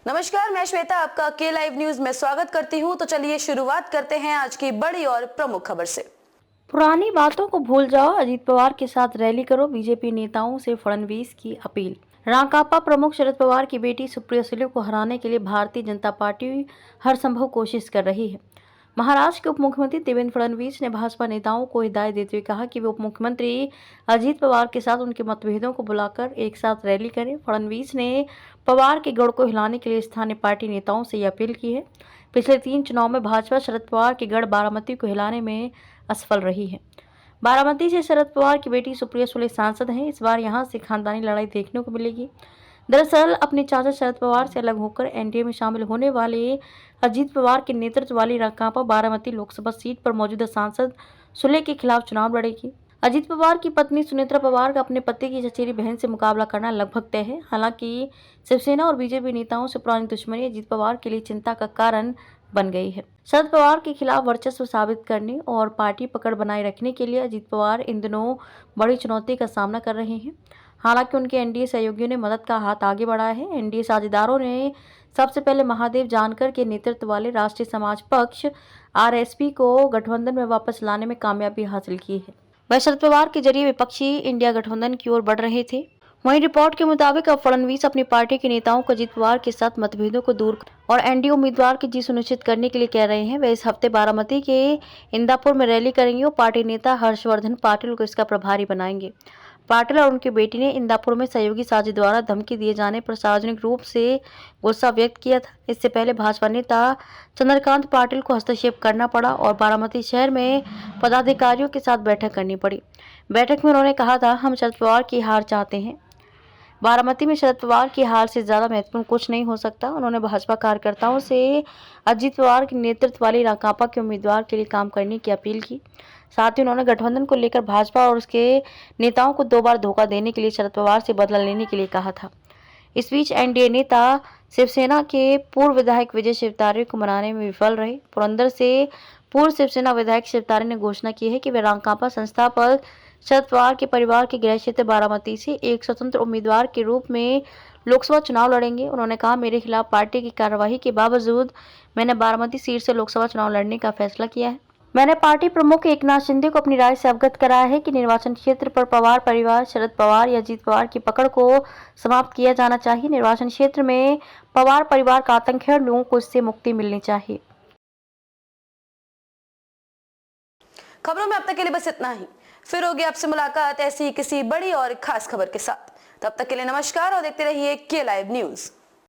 नमस्कार, मैं श्वेता आपका के लाइव न्यूज में स्वागत करती हूं। तो चलिए शुरुआत करते हैं आज की बड़ी और प्रमुख खबर से। पुरानी बातों को भूल जाओ, अजीत पवार के साथ रैली करो, बीजेपी नेताओं से फडणवीस की अपील। राकांपा प्रमुख शरद पवार की बेटी सुप्रिया सुले को हराने के लिए भारतीय जनता पार्टी हर संभव कोशिश कर रही है। महाराष्ट्र के उप मुख्यमंत्री देवेंद्र फडणवीस ने भाजपा नेताओं को हिदायत देते हुए कहा कि वे उप मुख्यमंत्री अजीत पवार के साथ उनके मतभेदों को बुलाकर एक साथ रैली करें। फडणवीस ने पवार के गढ़ को हिलाने के लिए स्थानीय पार्टी नेताओं से यह अपील की है। पिछले 3 चुनाव में भाजपा शरद पवार के गढ़ बारामती को हिलाने में असफल रही है। बारामती से शरद पवार की बेटी सुप्रिया सुले सांसद हैं। इस बार यहां से खानदानी लड़ाई देखने को मिलेगी। दरअसल अपने चाचा शरद पवार से अलग होकर एनडीए में शामिल होने वाले अजीत पवार के नेतृत्व वाली राकांपा बारामती लोकसभा सीट पर मौजूदा सांसद सुले के खिलाफ चुनाव लड़ेगी। अजीत पवार की पत्नी सुनेत्रा पवार का अपने पति की चचेरी बहन से मुकाबला करना लगभग तय है। हालांकि शिवसेना और बीजेपी नेताओं से पुरानी दुश्मनी अजीत पवार के लिए चिंता का कारण बन गई है। शरद पवार के खिलाफ वर्चस्व साबित करने और पार्टी पकड़ बनाए रखने के लिए अजीत पवार इन दिनों बड़ी चुनौती का सामना कर रहे हैं। हालांकि उनके एनडीए सहयोगियों ने मदद का हाथ आगे बढ़ाया है। एनडीए साझेदारों ने सबसे पहले महादेव जानकर के नेतृत्व वाले राष्ट्रीय समाज पक्ष आरएसपी को गठबंधन में वापस लाने में कामयाबी हासिल की है। वह शरद पवार के जरिए विपक्षी इंडिया गठबंधन की ओर बढ़ रहे थे। वहीं रिपोर्ट के मुताबिक अब फडणवीस अपनी पार्टी के नेताओं को अजीत पवार के साथ मतभेदों को दूर और एनडीए उम्मीदवार की जीत सुनिश्चित करने के लिए कह रहे हैं। वे इस हफ्ते बारामती के इंदापुर में रैली करेंगे और पार्टी नेता हर्षवर्धन पाटिल को इसका प्रभारी बनाएंगे। पाटिल और उनकी बेटी ने इंदापुर में सहयोगी साझी द्वारा धमकी दिए जाने पर सार्वजनिक रूप से गुस्सा व्यक्त किया था। इससे पहले भाजपा नेता चंद्रकांत पाटिल को हस्तक्षेप करना पड़ा और बारामती शहर में पदाधिकारियों के साथ बैठक करनी पड़ी। बैठक में उन्होंने कहा था, हम शरद पवार की हार चाहते हैं। बारामती में शरद पवार की हार से ज्यादा महत्वपूर्ण कुछ नहीं हो सकता। उन्होंने भाजपा कार्यकर्ताओं से अजीत पवार के नेतृत्व वाली राकांपा के उम्मीदवार के लिए काम करने की अपील की। साथ ही उन्होंने गठबंधन को लेकर भाजपा और उसके नेताओं को 2 बार धोखा देने के लिए शरद पवार से बदला लेने के लिए कहा था। इस बीच एनडीए नेता शिवसेना के पूर्व विधायक विजय शिवतारे को मनाने में विफल रहे। पुरंदर से पूर्व शिवसेना विधायक शिवतारे ने घोषणा की है कि वे राकांपा संस्थापक शरद पवार के परिवार के गृह क्षेत्र बारामती से एक स्वतंत्र उम्मीदवार के रूप में लोकसभा चुनाव लड़ेंगे। उन्होंने कहा, मेरे खिलाफ पार्टी की कार्यवाही के बावजूद मैंने बारामती सीट से लोकसभा चुनाव लड़ने का फैसला किया है। मैंने पार्टी प्रमुख एकनाथ शिंदे को अपनी राय से अवगत कराया है कि निर्वाचन क्षेत्र पर पवार परिवार, शरद पवार या अजीत पवार की पकड़ को समाप्त किया जाना चाहिए। निर्वाचन क्षेत्र में पवार परिवार का आतंक है और लोगों को इससे मुक्ति मिलनी चाहिए। खबरों में अब तक के लिए बस इतना ही। फिर होगी आपसे मुलाकात ऐसी किसी बड़ी और खास खबर के साथ। तब तक के लिए नमस्कार और देखते रहिए के लाइव न्यूज।